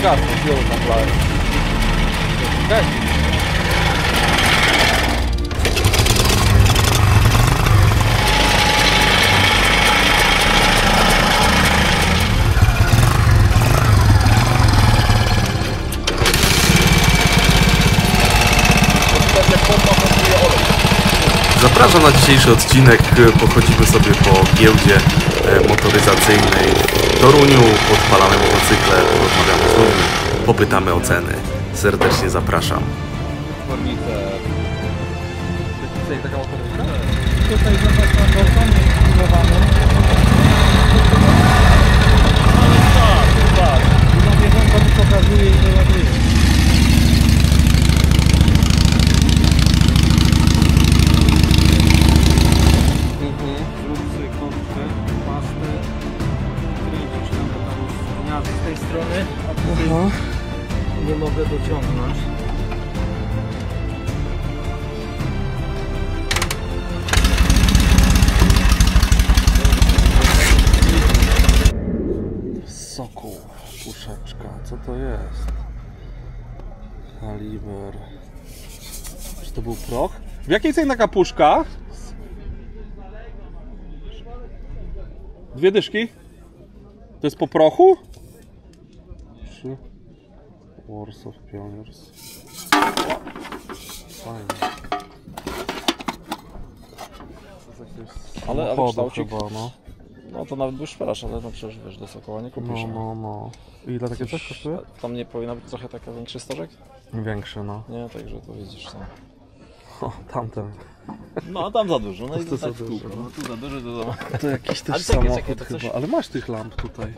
zgasną, znowu na planie. Zapraszam na dzisiejszy odcinek. Pochodzimy sobie po giełdzie motoryzacyjnej w Toruniu, podpalamy motocykle, porozmawiamy z ludźmi, popytamy o ceny. Serdecznie zapraszam. Taka motoryzacja? Tutaj zobacz na balkonie zbudowany. Tak. I na bieżąco mi pokazuje i nie ładuje. Zrób kątkę, pastę, kręcisz tam, bo tam jest gniazdo z tej strony, a tutaj nie mogę dociągnąć. Sokół, puszeczka, co to jest? Kaliber. Czy to był proch? W jakiej cenie taka puszka? 2 dyszki? To jest po prochu? 3 Warsaw Pioneers. Fajnie. Ale kształcik chyba, no. No to nawet wyszperasz, ale no przecież wiesz, do Sokoła nie kupisz. No. Ile takie coś kosztuje? Tam nie powinno być trochę taka większy stożek? Większe, no. Nie, także to widzisz co. O, tamten. No tam za dużo, no i To to tak za w dużo, kółko. no. No tu za dużo, to za... To jakiś też Ale czekaj, samochód to coś- chyba. Ale masz tych lamp tutaj.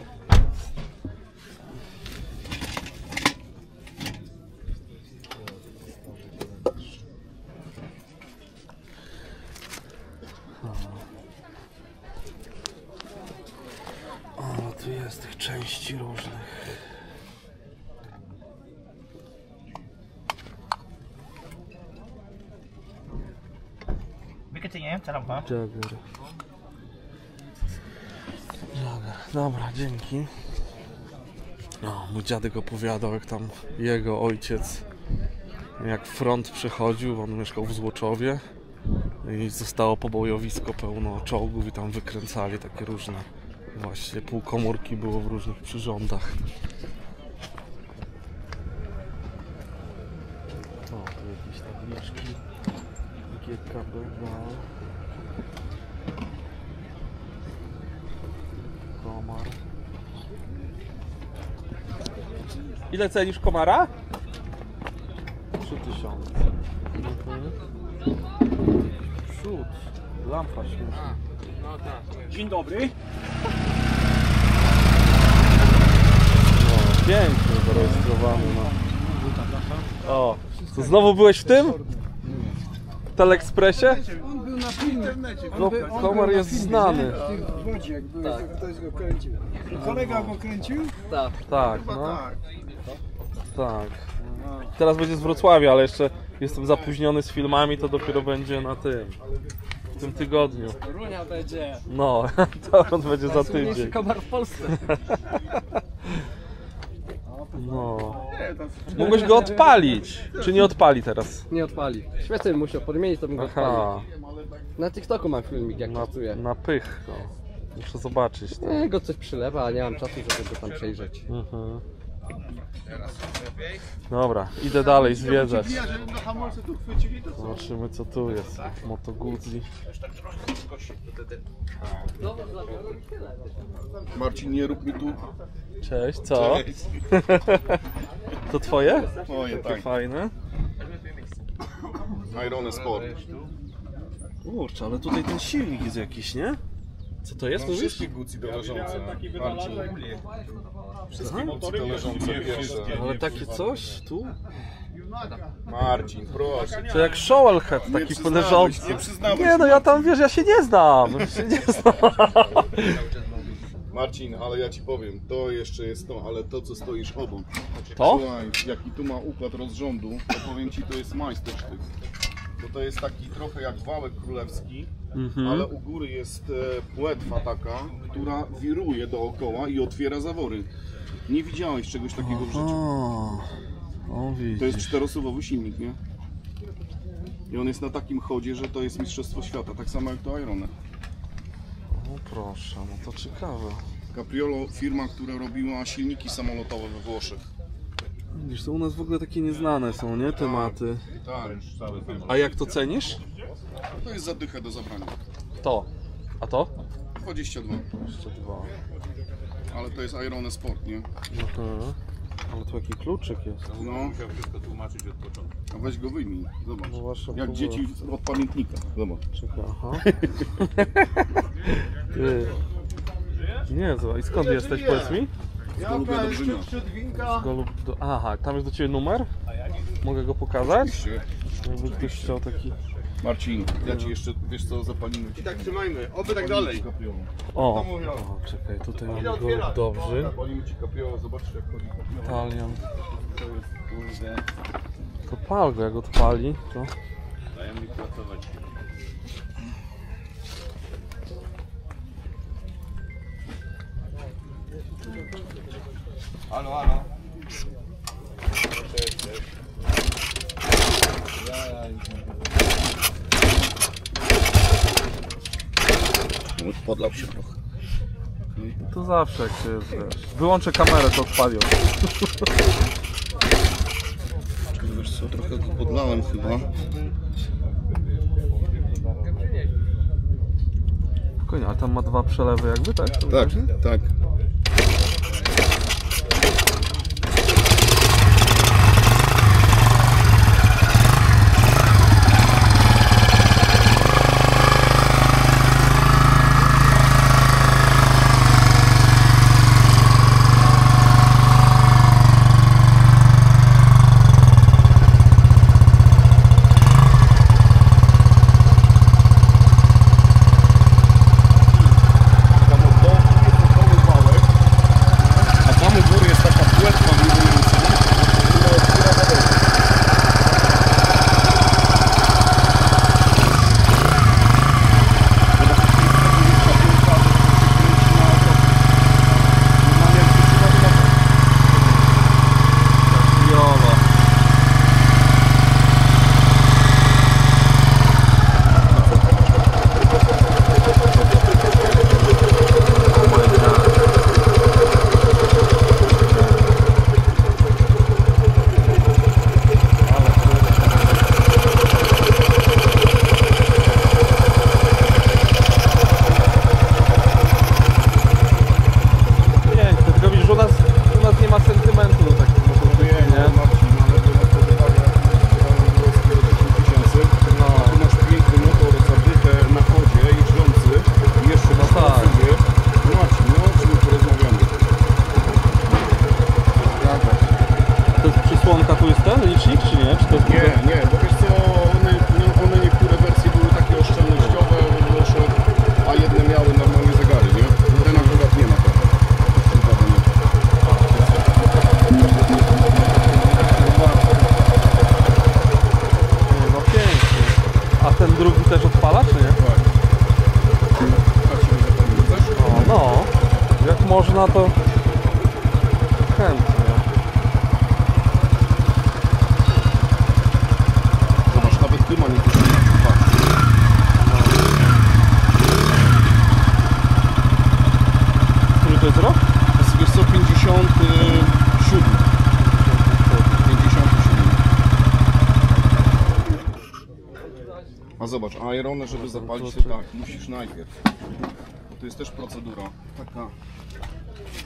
O, tu jest tych części różnych. Wykaczenie, co lampa? Jagger. Dobra, dzięki. No, mój dziadek opowiadał, jak tam jego ojciec, jak front przechodził, on mieszkał w Złoczowie i zostało pobojowisko pełno czołgów i tam wykręcali takie różne właśnie półkomórki było w różnych przyrządach. O, tu jakieś tabliczki. GKB, komar. Ile cenisz komara? 3000. Przód, lampa śmieszna. Dzień dobry. No, pięknie zarejestrowany. No. O, to znowu byłeś w tym? W Teleekspresie? On był na filmie. No, komar jest znany. W Łodzi jak były, to ktoś go kręcił. Kolega go kręcił? Tak, no. Tak. Teraz będzie z Wrocławia, ale jeszcze jestem zapóźniony z filmami, to dopiero będzie na tym. W tym tygodniu. Runia będzie. No, to on będzie za Najsłynniejszy tydzień. komar w Polsce. No. Mógłbyś go odpalić. Czy nie odpali teraz? Nie odpali. Świecę bym musiał podmienić, to bym go odpalił. Aha, Na TikToku mam filmik, jak pracuje. na pych. No. Muszę zobaczyć. To. Nie, go coś przylewa, a nie mam czasu, żeby go tam przejrzeć. Mhm. Dobra, idę dalej zwiedzać. Zobaczymy co tu jest. Moto Guzzi. Marcin, nie rób mi tu. Cześć, co? To twoje? Moje, Takie tak. fajne. Irony Sport. Kurczę, ale tutaj ten silnik jest jakiś, nie? Co to jest, No, mówisz? wszystkie Gucci to leżące. Marcin. Wszystkie Gucci to leżące pierwsze. Ale takie coś tu? Marcin, proszę. To jak shovelhead taki leżący. Nie przyznałeś. Nie no, ja tam wiesz, ja się nie znam. Marcin, ale ja ci powiem, to jeszcze jest to, ale to co stoisz obok. To? Słuchaj, jaki tu ma układ rozrządu, to powiem ci, to jest majstersztyk. Bo to jest taki trochę jak wałek królewski, ale u góry jest płetwa taka, która wiruje dookoła i otwiera zawory. Nie widziałeś czegoś takiego w życiu. O, widzisz. To jest 4-suwowy silnik, nie? I on jest na takim chodzie, że to jest mistrzostwo świata, tak samo jak to Airone. O proszę, no to ciekawe. Capriolo, firma, która robiła silniki samolotowe we Włoszech. Widzisz, to u nas w ogóle takie nieznane są, nie? Tematy. Tak. A jak to cenisz? To jest zadychę do zabrania. To. A to? 22. 22. Ale to jest Airone Sport, nie? Ale tu jaki kluczyk jest. No. Musiał wszystko tłumaczyć od początku. A weź go wyjmij, zobacz. No właśnie, Jak dzieci od pamiętnika, zobacz. Czekaj, aha. Ty. Nie, zobacz. I skąd jesteś, powiedz mi? Z Golubia do Brzynia. Aha, tam jest do Ciebie numer? Mogę go pokazać? Oczywiście. Jakby ktoś chciał taki... Marcin, ja Ci jeszcze, wiesz co, zapalimy. I tak trzymajmy, oby tak dalej. O, czekaj, tutaj mamy go dobrzy. Zapalimy Ci Capriolo, zobaczcie jak chodzi Capriolo. Italian. To jest, kurde. To pal go, jak odpali, to... Dają mi pracować. Halo, halo. Podlał się trochę. To zawsze jak się jest, wiesz. Wyłączę kamerę, to odpalią. Wiesz co, trochę go podlałem chyba. Spokojnie, ale tam ma 2 przelewy jakby, tak? Tak, tak. można, to chętnie. Zobacz, nawet ty ma nie też Który to jest rok? Wiesz co, 57. 57. A zobacz, Airone, żeby zapalić to tak, musisz najpierw. Bo to jest też procedura taka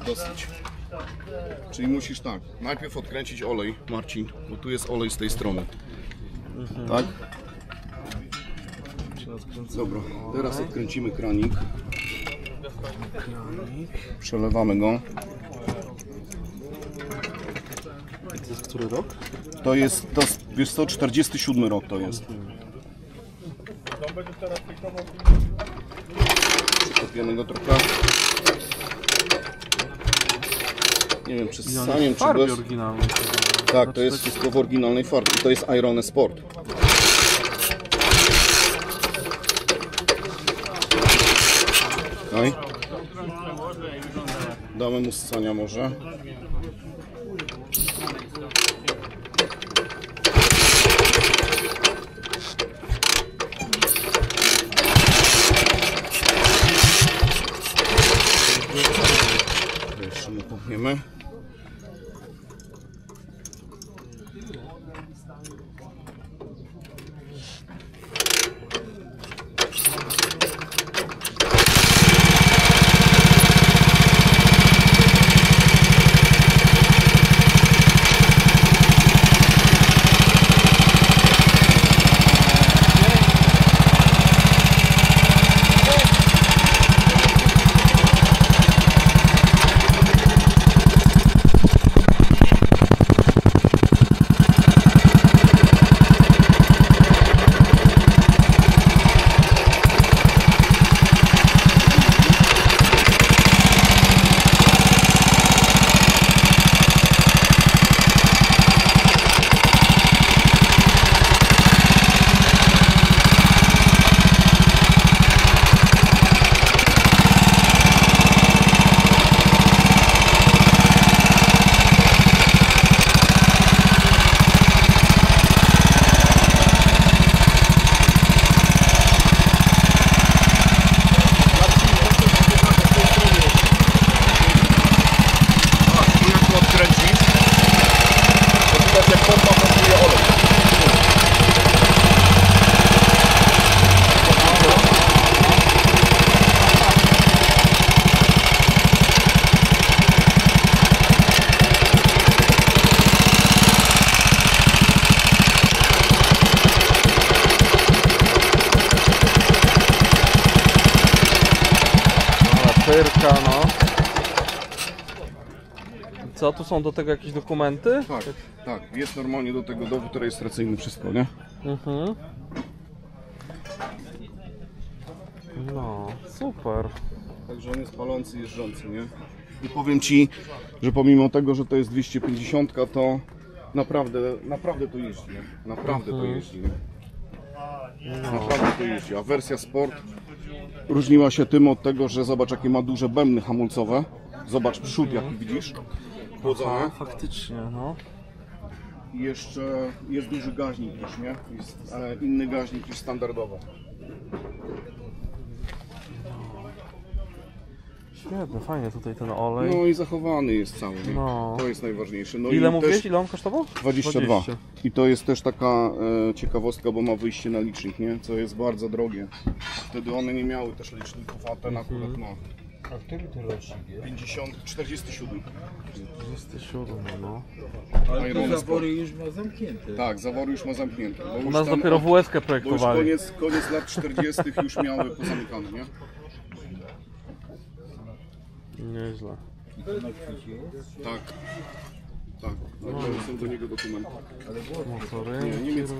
dosyć. Czyli musisz tak, najpierw odkręcić olej, Marcin, bo tu jest olej z tej strony. Tak? Dobra, teraz odkręcimy kranik. Przelewamy go. To jest który rok? To jest, wiesz co, 47 rok to jest. Przykopiemy go trochę. Nie wiem, czy z saniem, czy bez. Oryginalnej. Tak, to jest wszystko w oryginalnej farbie. To jest Airone Sport. Okay. Damy mu ssania może. Jeszcze mu popniemy. Pyrka, no. Co, tu są do tego jakieś dokumenty? Tak, tak. Jest normalnie do tego dowód rejestracyjny, wszystko, nie? Mhm. No, super. Także on jest palący, jeżdżący, nie? I powiem Ci, że pomimo tego, że to jest 250, to naprawdę to jeździ, nie? Naprawdę to jeździ, nie? Naprawdę to jeździ. A wersja Sport różniła się tym od tego, że zobacz jakie ma duże bębny hamulcowe. Zobacz przód, jak widzisz. Chłodzone. Faktycznie, no. I jeszcze jest duży gaźnik też, nie? Jest inny gaźnik niż standardowo. Świetnie, fajnie tutaj ten olej. No i zachowany jest cały, nie? No. To jest najważniejsze. No Ile i mówiłeś? też Ile on kosztował? 22. 20. I to jest też taka ciekawostka, bo ma wyjście na licznik, nie? Co jest bardzo drogie. Wtedy one nie miały też liczników, a ten akurat ma. A który to rocznik jest? 47. 27, no. Ale Iron te Sport. zawory już ma zamknięte. Tak, zawory już ma zamknięte. Bo U już nas tam dopiero WS-kę Bo już projektowali. koniec lat 40. już miały pozamykane, nie? Nieźle. I to na kwicie jest? Tak. Tak. To są do niego dokumenty. Motory. Nie, niemiecki.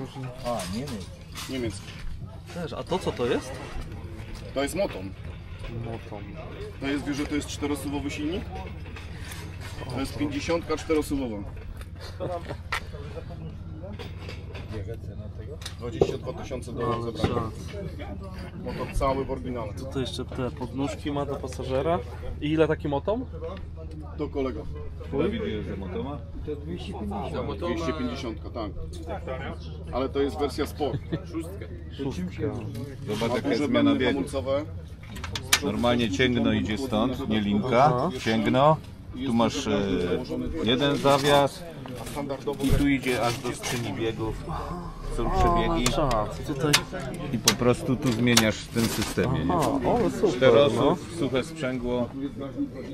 A, Niemiec. Niemiecki. Też, a to co to jest? To jest moton. Motom. To jest, wiesz, że to jest 4-suwowy silnik? To jest 50 4-suwowa. Jaka cena tego? 22 000 do zebrania. Motor cały w oryginale. To jeszcze te podnóżki ma do pasażera. I ile taki motom? To kolega. To 250. 250, tak. Ale to jest wersja Sport. To czym się różni? Zobacz Ma jaka duże jest zmiana bębny biegu. hamulcowe. Normalnie cięgno idzie stąd, nie linka, cięgno. Tu masz jeden zawias Standardowo i tu idzie aż do skrzyni biegów. Są przebiegi Czad, tutaj. i po prostu tu zmieniasz w tym systemie. Nie? O, ale super, no. Czterosów, suche sprzęgło,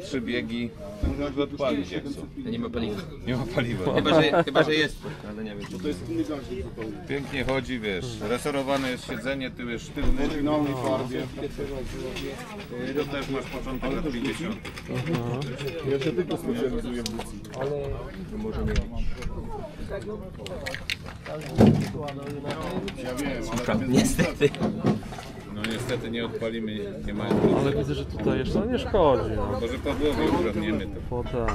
3 biegi. Można go odpalić jak są. Nie ma paliwa. Nie ma paliwa. Chyba, że jest, ale nie wiem. to jest inny gaźnik zupełnie. Pięknie chodzi, wiesz. Resorowane jest siedzenie, tył jest sztywny. W oryginalnej farbie. Tu też masz początek lat 50. Ja się tylko specjalizuję w Lucji. Ja wiem, ale Niestety. No niestety nie odpalimy, nie ma. Ale widzę, że tutaj jeszcze nie szkodzi. No. Może Pawłowi uprawniemy to. Potem.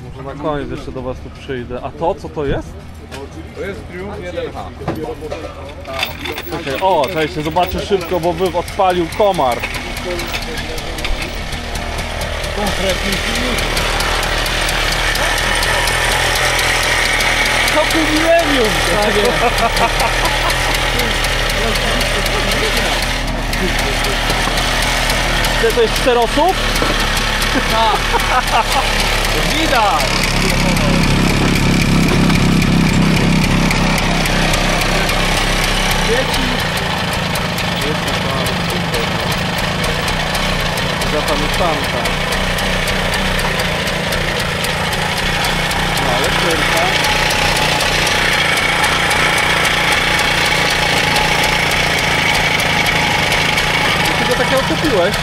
Może na koniec jeszcze do was tu przyjdę. A to co to jest? To jest Triumph 1H. Czekaj, o, cześć, zobaczę szybko, bo by odpalił komar. konkretnym filmiku. To milenium! To jest 4 osób? Tak. Widać! Dzieci! Jest tam, super, no. Zapamiętanka. No, ale cyrka. Ty go takiego kupiłeś?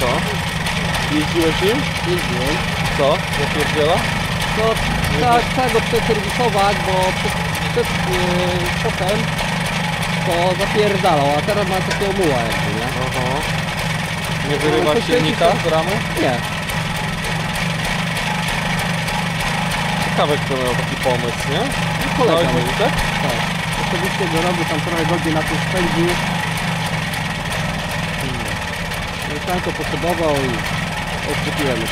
Co? Jeździłeś nim? Jeździłem. Co? Zapierdziela? No tak, trzeba go przeserwisować, bo przed szopem to zapierdalał, a teraz ma takiego muła jakby, nie? Aha. Nie wyrywa silnika z ramy? Nie. Ciekawe, kto miał taki pomysł, nie? Kolega Dałeś mu mój. tak? Tak. Osobiście go robił, tam trochę godzin na tym spędził. I sam to potrzebował i odkupiłem już.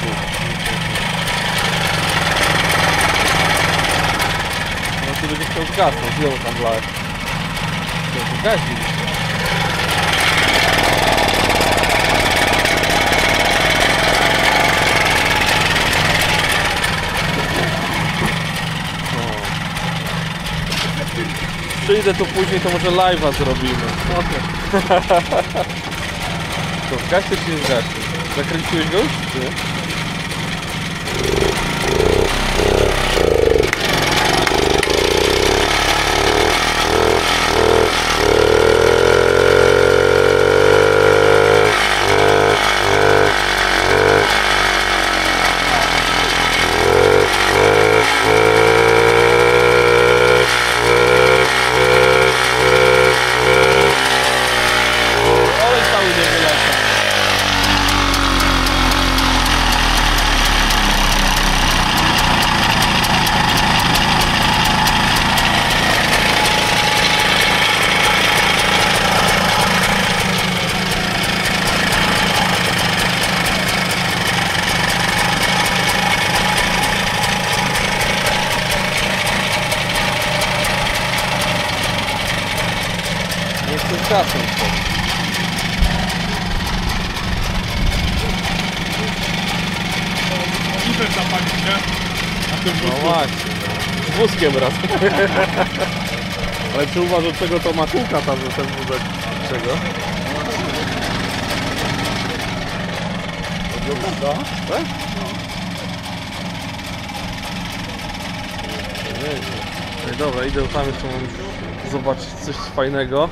No ty będziesz chciał zgasnąć, ile tam wlałeś? To gazik. Przyjdę tu później, to może live'a zrobimy. To zgaście czy nie zgaście? Zakręciłeś go już, czy nie? Olej cały nie wyleciał. Nie chcę zgasnąć to. Wózek zapalić, nie? Na tym No wózku. właśnie, z wózkiem raz. Ale czy uważasz, czego to ma kółka tam, że ten wózek? Czego? Tak? Ej, dobra, idę tam jeszcze mam zobaczyć coś fajnego.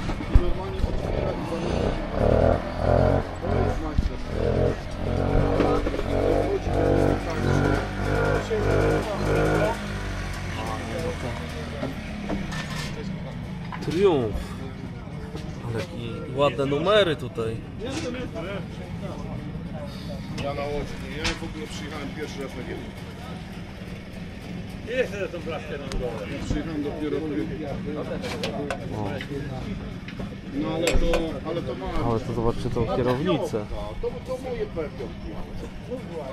Triumf. Ale i ładne numery tutaj. Ja na Łodzi, ja w ogóle przyjechałem pierwszy raz na giełdę. Jeszcze tą blaszkę na głowę. Przyjechałem dopiero no ale to ma. Ale to zobaczcie tą kierownicę. To moje pewnie.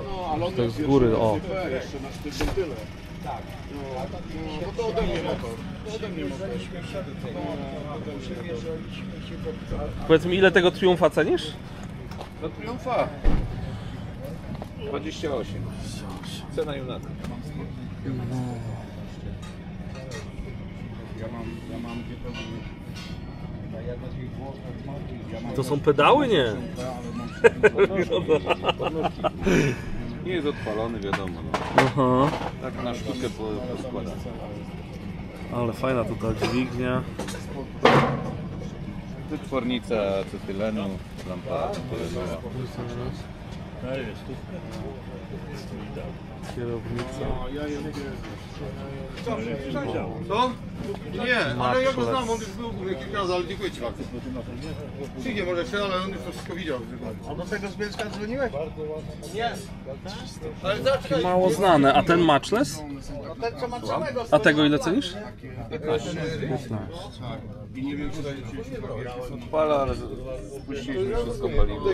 No, ale To jest z góry, o. jeszcze na sztywnym tyle. Tak. No to ode mnie motor. To ode mnie motor. Powiedz mi, ile tego Triumfa cenisz? Do Triumfa 28. Cena Junata. Ja mam To są pedały, nie? Nie jest odpalony, wiadomo. No. Aha. Tak na sztukę poskłada. Ale fajna tutaj dźwignia. Wytwornica acetylenu, lampa tylenowa. Kierownica. Co? Nie, ale ja go znam, on już był kilka razy, ale dziękuję Ci bardzo. Przyjdzie może jeszcze, ale on już to wszystko widział. A do tego z Bielska dzwoniłeś? Nie. Ale zaczekaj. Mało znane, a ten matchless? Ten co ma całego. A tego ile cenisz? 15. I nie wiem, czy daje się Odpala, ale spuściliśmy wszystko paliwo.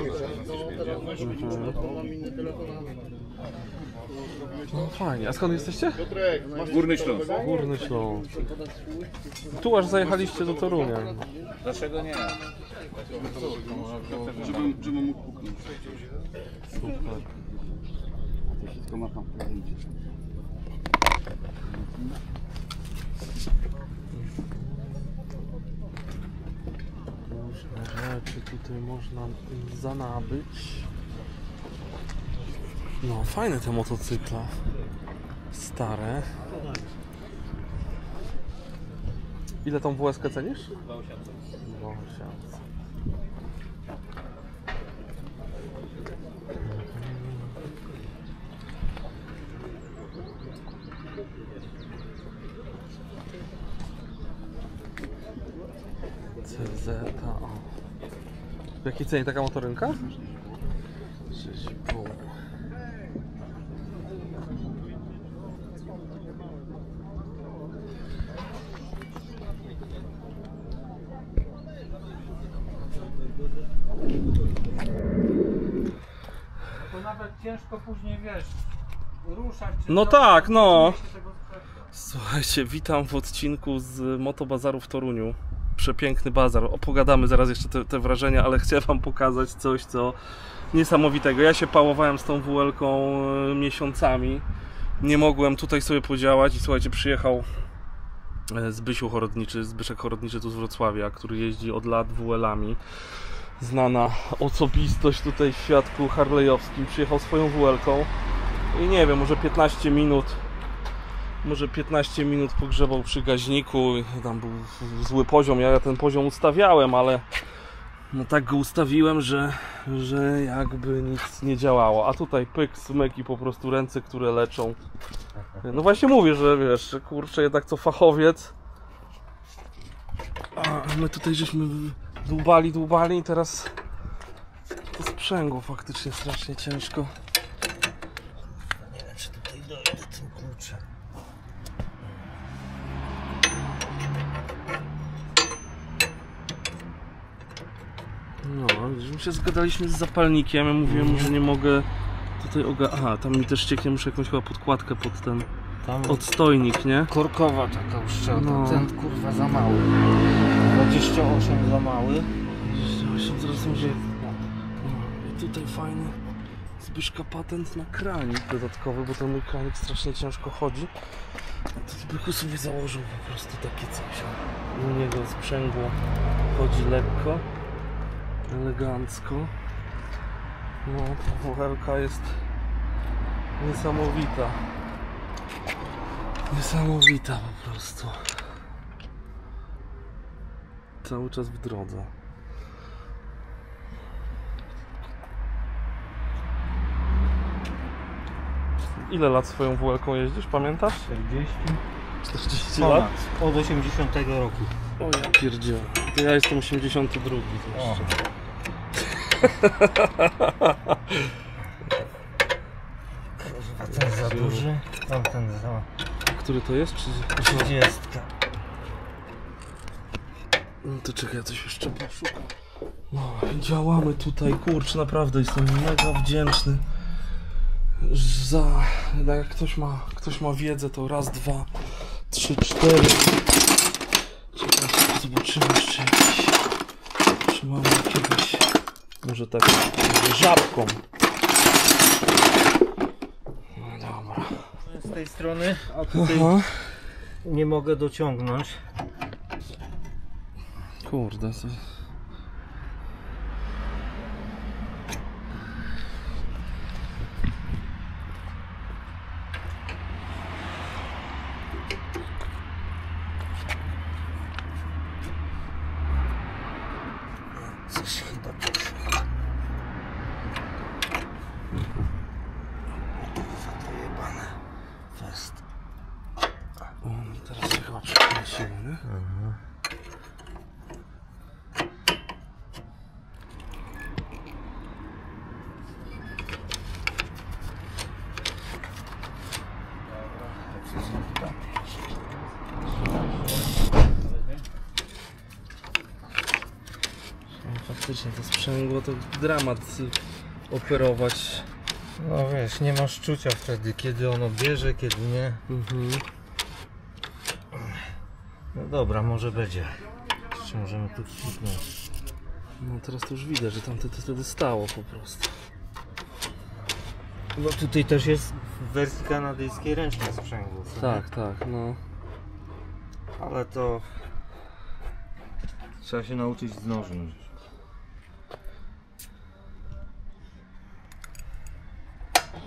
No fajnie, a skąd jesteście? Górny Śląsk. Górny Śląsk. Tu aż zajechaliście do Torunia. Dlaczego nie? Żebym mógł puknąć. Super. Różne rzeczy tutaj można zanabyć. No, fajne te motocykle. Stare. Ile tą WS-kę cenisz? 2800. CZ, o. W jakiej cenie taka motorynka? 6,5. To nawet ciężko później, wiesz, ruszać. No tak, no. Słuchajcie, witam w odcinku z Motobazaru w Toruniu. Przepiękny bazar. Opogadamy zaraz jeszcze te wrażenia, ale chcę Wam pokazać coś, co niesamowitego. Ja się pałowałem z tą WL-ką miesiącami. Nie mogłem tutaj sobie podziałać i słuchajcie, przyjechał Zbyszek Chorodniczy tu z Wrocławia, który jeździ od lat WL-ami. Znana osobistość tutaj w świadku harlejowskim. Przyjechał swoją WL-ką i nie wiem, może 15 minut pogrzebał przy gaźniku. Tam był zły poziom, ja ten poziom ustawiałem, ale no tak go ustawiłem, że jakby nic nie działało. A tutaj pyk, smyk i po prostu ręce, które leczą. No właśnie mówię, że wiesz, że kurczę, jednak to fachowiec. A my tutaj żeśmy dłubali i teraz to sprzęgło faktycznie strasznie ciężko. Nie wiem, czy tutaj dojdę tym kluczem. No, my się zgadaliśmy z zapalnikiem, ja mówiłem, że nie mogę tutaj aha, tam mi też ścieknie, muszę jakąś chyba podkładkę pod ten odstojnik, nie? Korkowa taka uszczelka, No. ten kurwa za mały. 28 za mały. 28, zaraz może... I tutaj fajny Zbyszka patent na kranik dodatkowy, bo ten mój kranik strasznie ciężko chodzi. To Zbychu sobie założył po prostu takie coś. U niego sprzęgło chodzi lekko, elegancko. No, ta WL-ka jest niesamowita. Niesamowita po prostu. Cały czas w drodze. Ile lat swoją WL-ką jeździsz, pamiętasz? 40 lat? Od 80 roku. O ja pierdzielę. To ja jestem 82 jeszcze. Ten za duży, tamten za... Który to jest? 30. No to czekaj, ja coś jeszcze poszukam. No, działamy tutaj, kurczę, naprawdę jestem mega wdzięczny za... Jak ktoś ma wiedzę, to raz, dwa, trzy, cztery. Czekajcie, zobaczymy jeszcze jakiś... Czy mamy jakiegoś... Może tak żabką. No dobra. Z tej strony, a tutaj nie mogę dociągnąć. Kurde, co... Coś chyba Faktycznie to sprzęgło to dramat operować. No wiesz, nie masz czucia wtedy, kiedy ono bierze, kiedy nie. No dobra, może będzie. Jeszcze możemy tu kliknąć. No teraz to już widać, że tamte to wtedy stało po prostu. No tutaj też jest w wersji kanadyjskiej ręczne sprzęgło. co nie? Tak, tak, no. Ale to trzeba się nauczyć z nożem.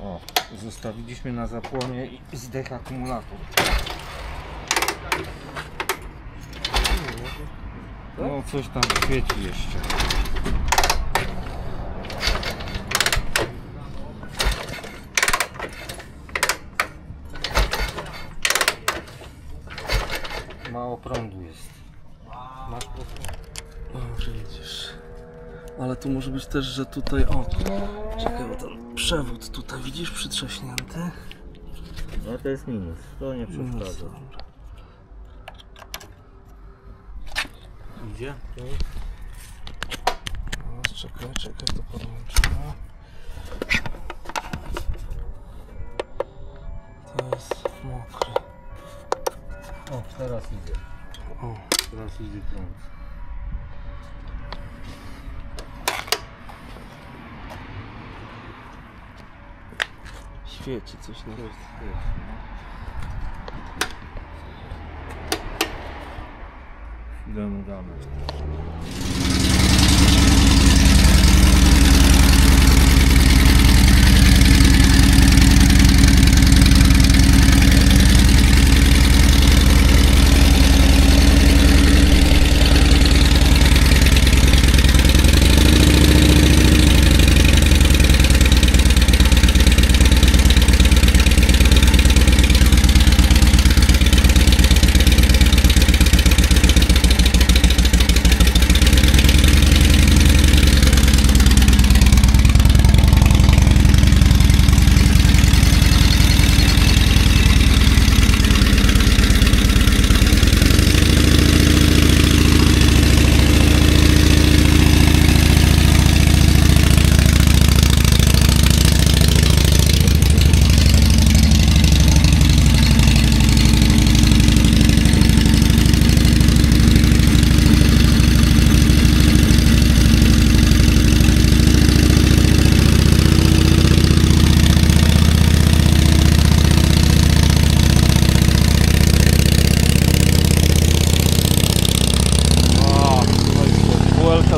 O, zostawiliśmy na zapłonie i zdech akumulator. No coś tam świeci jeszcze. Mało prądu jest. Masz prąd? O, widzisz. Ale tu może być też, że tutaj, o, czekaj, bo ten przewód tutaj, widzisz, przytrzaśnięty. No to jest minus, to nie Minus, przeszkadza. dobra. Idzie? No, czekaj, to podłączymy. To jest mokre. O, teraz idzie. O, Teraz idzie prąd. świeci coś na to. Chwilę mu damy.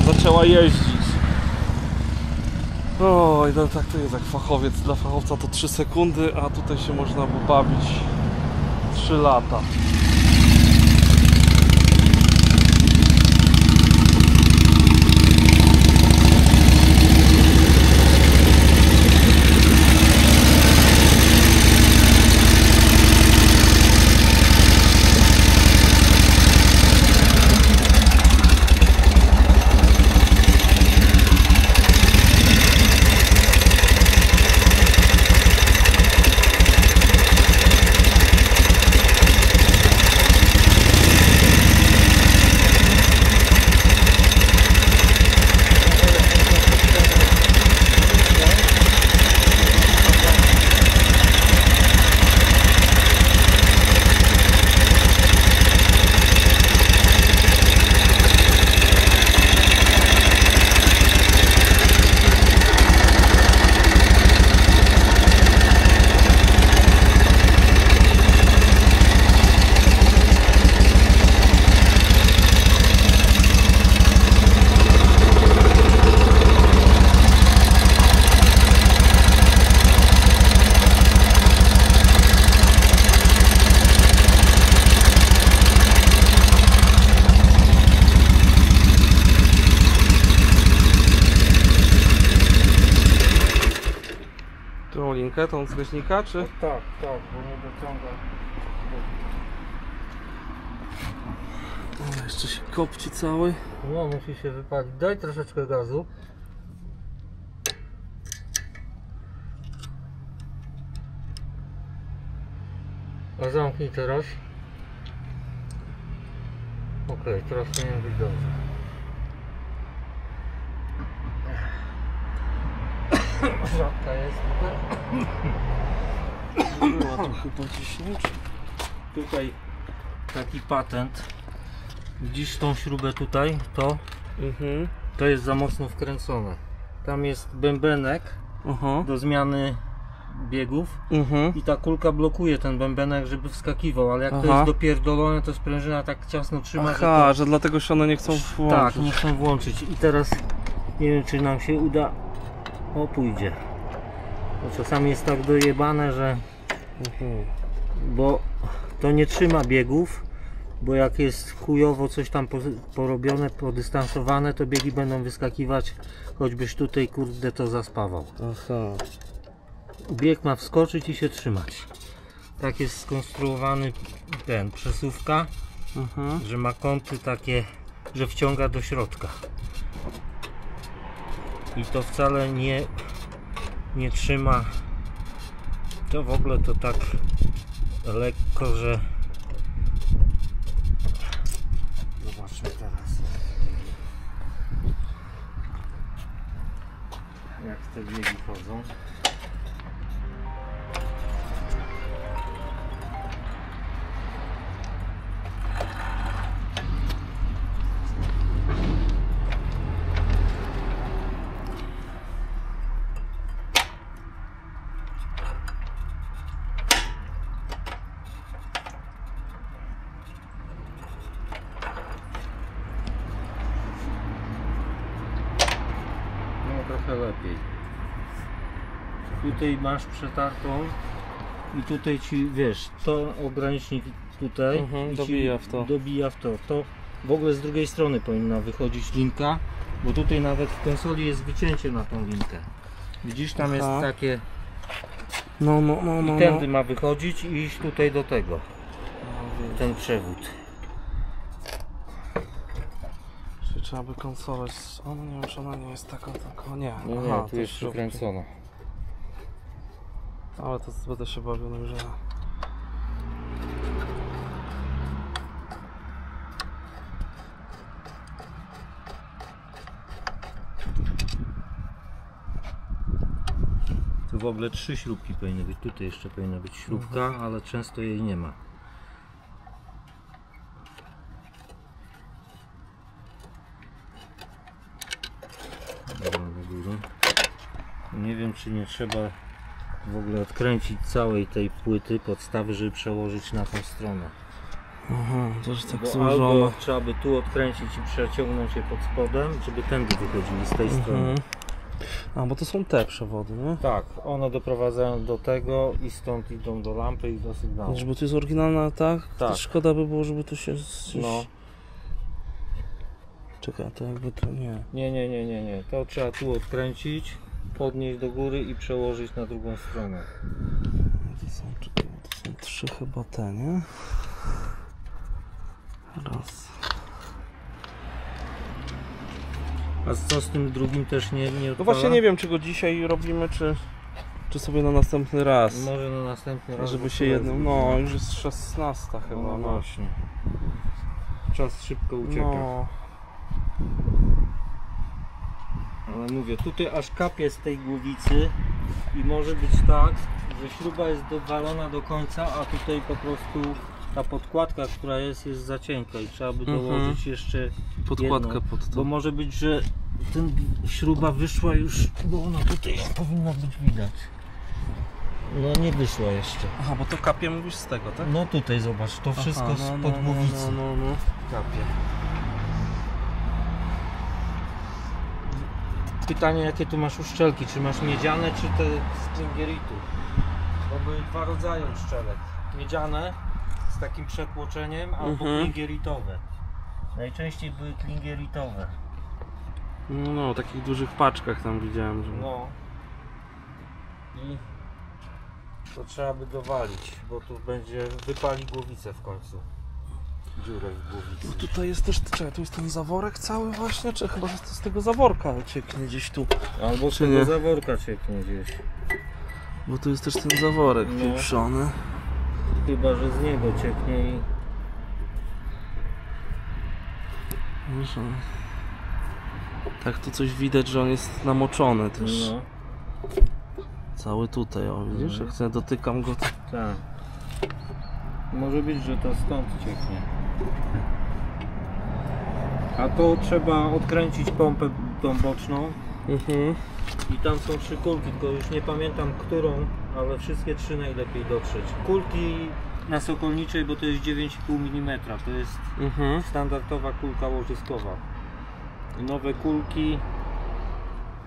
Zaczęła jeździć. Oj, no tak to jest, jak fachowiec. Dla fachowca to 3 sekundy, a tutaj się można bawić 3 lata. Tą linkę, tą z gaźnika, czy? Tak, bo nie dociąga. O, jeszcze się kopci cały. No, musi się wypalić. Daj troszeczkę gazu. A zamknij teraz. Okej, teraz powinien być dobrze. Rzadka jest tutaj. Była tu chyba 10. Tutaj taki patent. Widzisz tą śrubę tutaj? To jest za mocno wkręcone. Tam jest bębenek do zmiany biegów i ta kulka blokuje ten bębenek, żeby wskakiwał, ale jak to jest dopierdolone, to sprężyna tak ciasno trzyma, że dlatego się one nie chcą włączyć. Tak, nie chcą włączyć. I teraz nie wiem, czy nam się uda. O, pójdzie. Bo czasami jest tak dojebane, że bo to nie trzyma biegów, bo jak jest chujowo coś tam porobione, podystansowane, to biegi będą wyskakiwać, choćbyś tutaj kurde to zaspawał. Bieg ma wskoczyć i się trzymać. Tak jest skonstruowany ten przesuwka, że ma kąty takie, że wciąga do środka. I to wcale nie trzyma. To w ogóle to tak lekko, że zobaczmy teraz, jak te biegi chodzą. Trochę lepiej. Tutaj masz przetartą i tutaj ci, wiesz, to ogranicznik tutaj dobija w to. To w ogóle z drugiej strony powinna wychodzić linka, bo tutaj nawet w konsoli jest wycięcie na tą linkę. Widzisz, tam jest takie i tędy ma wychodzić i iść tutaj do tego, ten przewód. Trzeba by konsolę. Ona nie wiem, czy ona nie jest taka. Nie. Nie, tu jest przykręcona. Ale to będę się bawił, że. Tu w ogóle 3 śrubki powinny być. Tutaj jeszcze powinna być śrubka, ale często jej nie ma. Nie wiem, czy nie trzeba w ogóle odkręcić całej tej płyty podstawy, żeby przełożyć na tą stronę. To jest tak złożone. Albo trzeba by tu odkręcić i przeciągnąć je pod spodem, żeby tędy wychodzili z tej strony. Bo to są te przewody, nie? Tak, one doprowadzają do tego i stąd idą do lampy i do sygnału. Żeby to jest oryginalna, tak? Tak. To szkoda by było, żeby to się... No. Czekaj, to jakby to nie... Nie. To trzeba tu odkręcić, podnieść do góry i przełożyć na drugą stronę. To są 3 chyba te, nie? Raz. A co z tym drugim też nie odpala? No właśnie nie wiem, czy go dzisiaj robimy, czy sobie na następny raz. Może na następny raz. Żeby się jednym... No, już jest 16 chyba. No właśnie. Czas szybko ucieka. No. Ale mówię, tutaj aż kapie z tej głowicy i może być tak, że śruba jest dowalona do końca, a tutaj po prostu ta podkładka, która jest za cienka i trzeba by dołożyć jeszcze podkładkę jedną, pod to. bo może być, że śruba wyszła już, bo ona tutaj powinna być widać. No nie wyszła jeszcze. Aha, bo to kapie mówisz z tego, tak? No tutaj zobacz, to wszystko z podgłowicy kapie. Pytanie, jakie tu masz uszczelki, czy masz miedziane, czy te z klingeritu? Bo były 2 rodzaje uszczelek. Miedziane z takim przetłoczeniem albo klingeritowe. Najczęściej były klingeritowe. No, w takich dużych paczkach tam widziałem, że... No. I to trzeba by dowalić, bo tu wypali głowicę w końcu. Dziurę w głowicy. No tutaj jest też, czekaj, tu jest ten zaworek cały właśnie, czy chyba, że to z tego zaworka cieknie gdzieś tu. Albo z tego zaworka cieknie gdzieś. Bo tu jest też ten zaworek pieprzony. Chyba, że z niego cieknie i... Tak, tu coś widać, że on jest namoczony też. No. Cały tutaj, o widzisz, jak sobie dotykam go to... Tak. Może być, że to stąd cieknie. A to trzeba odkręcić pompę tą boczną. I tam są 3 kulki, tylko już nie pamiętam którą, ale wszystkie 3 najlepiej dotrzeć. Kulki na sokolniczej, bo to jest 9,5 mm, to jest standardowa kulka łożyskowa. Nowe kulki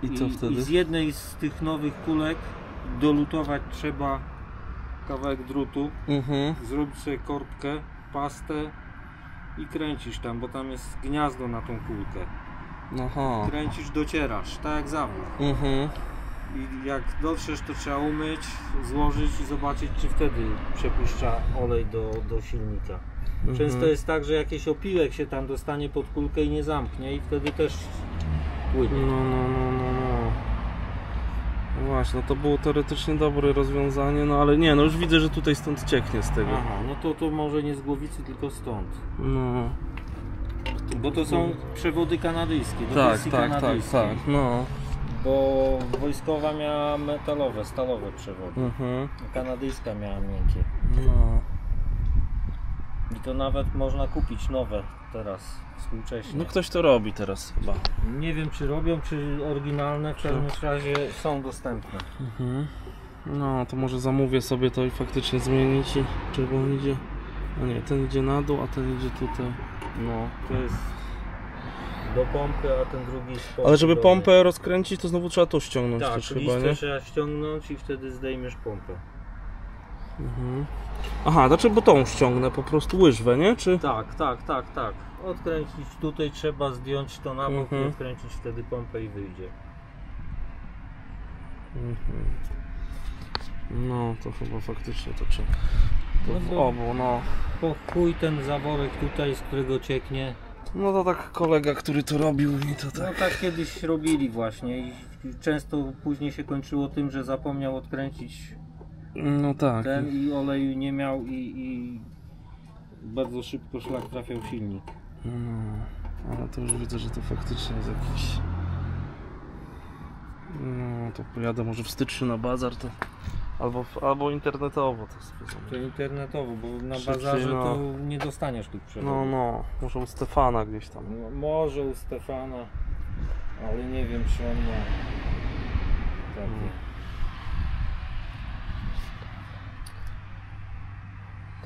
i co wtedy? I z jednej z tych nowych kulek dolutować trzeba kawałek drutu, zrobić sobie korbkę, pastę i kręcisz tam, bo tam jest gniazdo na tą kulkę. Aha. Kręcisz, docierasz, tak jak zawór. I jak dotrzesz, to trzeba umyć, złożyć i zobaczyć, czy wtedy przepuszcza olej do silnika. Często jest tak, że jakiś opiłek się tam dostanie pod kulkę i nie zamknie i wtedy też płynie. No właśnie, no to było teoretycznie dobre rozwiązanie, no ale nie, no już widzę, że tutaj stąd cieknie z tego. Aha, no to może nie z głowicy, tylko stąd. No. Bo to są przewody kanadyjskie, do Tak, wersji tak, kanadyjskiej. no. Bo wojskowa miała metalowe, stalowe przewody. Kanadyjska miała miękkie. No. I to nawet można kupić nowe teraz, współcześnie. No ktoś to robi teraz chyba. Nie wiem, czy robią, czy oryginalne, w każdym razie są dostępne. No to może zamówię sobie to i faktycznie zmienić i czego on idzie. A nie, ten idzie na dół, a ten idzie tutaj. No, to jest do pompy, a ten drugi z pompy. Ale żeby pompę rozkręcić, to znowu trzeba to ściągnąć tak, też chyba, nie? trzeba ściągnąć i wtedy zdejmiesz pompę. Aha, znaczy bo tą ściągnę, po prostu łyżwę, nie? Czy... Tak. Odkręcić tutaj, trzeba zdjąć to na bok i odkręcić wtedy pompę i wyjdzie. No to chyba faktycznie to trzeba. To No w bo- obu, no. Po chuj ten zaworek tutaj, z którego cieknie. No to tak kolega, który to robił mi to No tak. tak kiedyś robili właśnie i często później się kończyło tym, że zapomniał odkręcić No tak. ten i oleju nie miał i bardzo szybko szlak trafiał w silnik. No, ale to już widzę, że to faktycznie jest jakiś... No to pojadę może w styczniu na bazar to... Albo internetowo to sobie To zamówię. internetowo, bo na Szybciej, bazarze no. to nie dostaniesz tych przewodów. No, może u Stefana gdzieś tam. No, może u Stefana, ale nie wiem, czy on ma takie.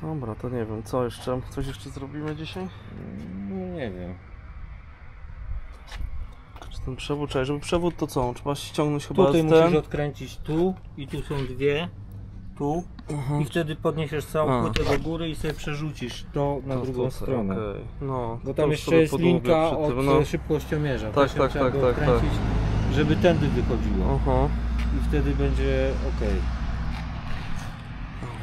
Dobra, to nie wiem, co jeszcze? Coś jeszcze zrobimy dzisiaj? No, nie wiem. Czy ten przewód, czekaj, żeby przewód to co? Trzeba ściągnąć chyba Tutaj ten... musisz odkręcić tu i tu są dwie, tu i wtedy podniesiesz całą płytę do góry i sobie przerzucisz to na drugą stronę. Okay. No, Bo to tam już jeszcze sobie jest podłubię linka przy od tym, no. szybkościomierza. Tak, To się tak, trzeba tak, go tak, odkręcić, żeby tędy wychodziło. Aha. I wtedy będzie ok.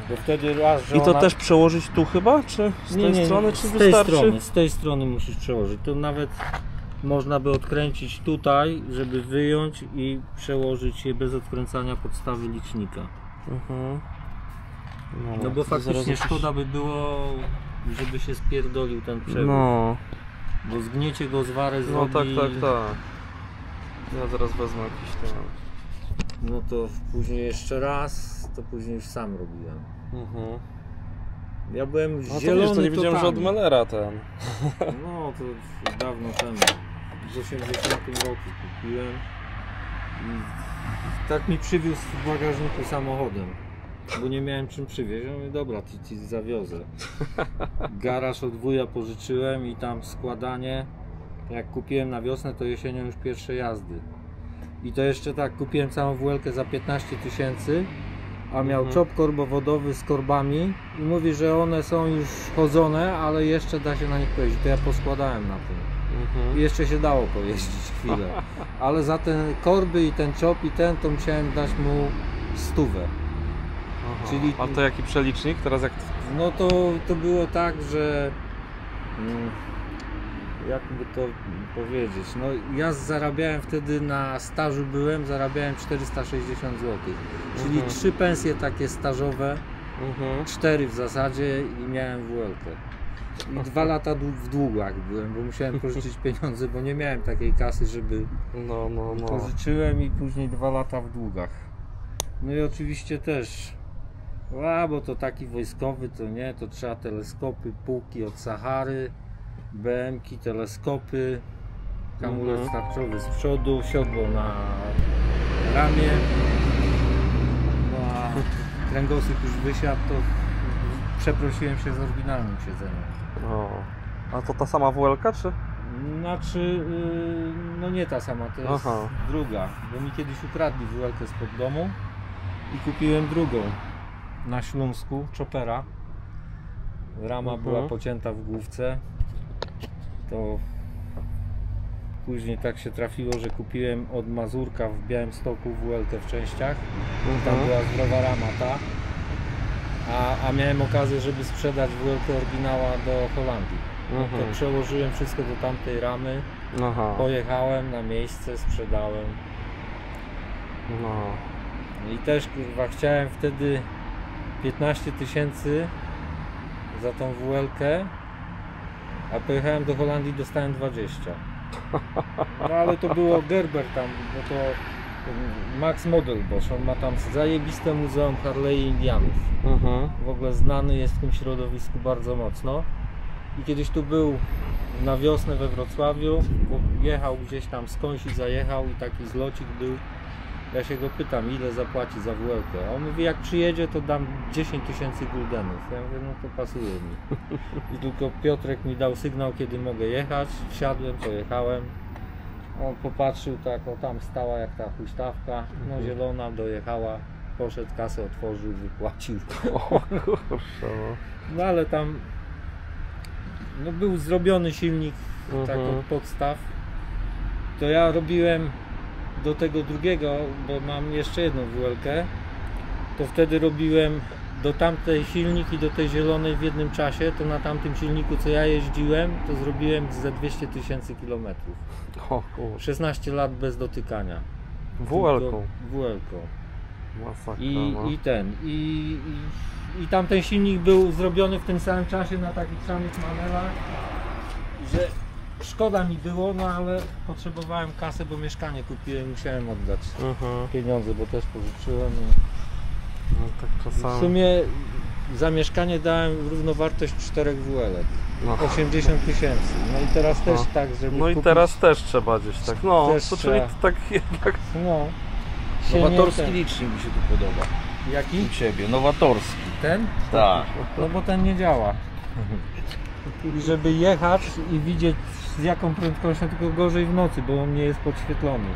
Bo wtedy raz, że I to ona... też przełożyć tu chyba? Czy z tej strony, czy z wystarczy? tej strony, z tej strony musisz przełożyć. To nawet można by odkręcić tutaj, żeby wyjąć i przełożyć je bez odkręcania podstawy licznika. No bo faktycznie szkoda by było, żeby się spierdolił ten przewód. No. Bo zgniecie go, zwarę zrobi... No tak. Ja zaraz wezmę jakiś ten... No to później jeszcze raz, to później już sam robiłem. Ja byłem No to zielony wiesz, to nie wiedziałem, że od totalnie. Mellera ten. No to już dawno temu. W 80 roku kupiłem. I tak mi przywiózł w bagażniku samochodem. Bo nie miałem czym przywieźć. Ja mówię, dobra, ci zawiozę. Garaż od wuja pożyczyłem i tam składanie. Jak kupiłem na wiosnę, to jesienią już pierwsze jazdy. I to jeszcze tak, kupiłem całą WL-kę za 15 000, a miał czop korbowodowy z korbami i mówi, że one są już chodzone, ale jeszcze da się na nich pojeździć. To ja poskładałem na tym. I jeszcze się dało pojeździć chwilę. Ale za te korby i ten czop i ten, to musiałem dać mu 100. Czyli... A to jaki przelicznik? Teraz jak... No to było tak, że... jakby to powiedzieć, no ja zarabiałem wtedy, na stażu byłem, zarabiałem 460 zł, czyli 3 pensje takie stażowe, 4 w zasadzie i miałem WL-kę. I 2 lata w długach byłem, bo musiałem pożyczyć pieniądze, bo nie miałem takiej kasy, żeby... No. Pożyczyłem i później 2 lata w długach. No i oczywiście też, bo to taki wojskowy, to nie, to trzeba teleskopy, półki od Sahary, BM-ki, teleskopy, hamulec tarczowy z przodu, siodło na ramię, no a kręgosłup już wysiadł, to przeprosiłem się z oryginalnym siedzeniem. O. A to ta sama WL-ka, czy? Znaczy, no nie ta sama, to jest druga, bo mi kiedyś ukradli WL-kę spod domu i kupiłem drugą na Śląsku, Chopera. Rama była pocięta w główce, to później tak się trafiło, że kupiłem od Mazurka w Białymstoku WL-kę w częściach, tam była zdrowa rama ta, a miałem okazję, żeby sprzedać WL-kę oryginała do Holandii. To przełożyłem wszystko do tamtej ramy, pojechałem na miejsce, sprzedałem. I też kurwa chciałem wtedy 15 000 za tą WL-kę, a pojechałem do Holandii i dostałem 20. No ale to było Gerber tam, no to Max Model Bosch, on ma tam zajebiste muzeum Harley Indianów. W ogóle znany jest w tym środowisku bardzo mocno. I kiedyś tu był na wiosnę we Wrocławiu, bo jechał gdzieś tam skądś i zajechał i taki zlocik był. Ja się go pytam, ile zapłaci za WL-kę. A on mówi, jak przyjedzie, to dam 10 000 guldenów. Ja mówię, no to pasuje mi. I tylko Piotrek mi dał sygnał, kiedy mogę jechać. Wsiadłem, pojechałem. On popatrzył tak, o tam stała jak ta huśtawka, no zielona, dojechała. Poszedł, kasę otworzył, wypłacił. O kurczę. No ale tam no był zrobiony silnik tak od podstaw. To ja robiłem do tego drugiego, bo mam jeszcze jedną WL-kę, to wtedy robiłem do tamtej silnik i do tej zielonej w jednym czasie. To na tamtym silniku, co ja jeździłem, to zrobiłem ze 200 000 kilometrów. 16 lat bez dotykania. WL-ką. WL-ką. Masakra, I tamten silnik był zrobiony w tym samym czasie na takich samych manewach, że szkoda mi było, no ale potrzebowałem kasy, bo mieszkanie kupiłem i musiałem oddać pieniądze, bo też pożyczyłem. No, tak czasami. W sumie za mieszkanie dałem równowartość 4 WL-ek. 80 000. No i teraz też tak, żeby no i kupić... teraz też trzeba gdzieś tak. No, też to czyli tak jednak. No. Nowatorski licznik mi się tu podoba. Jaki? U ciebie, nowatorski. Ten? Tak. No bo ten nie działa. I żeby jechać i widzieć z jaką prędkością, tylko gorzej w nocy, bo on nie jest podświetlony.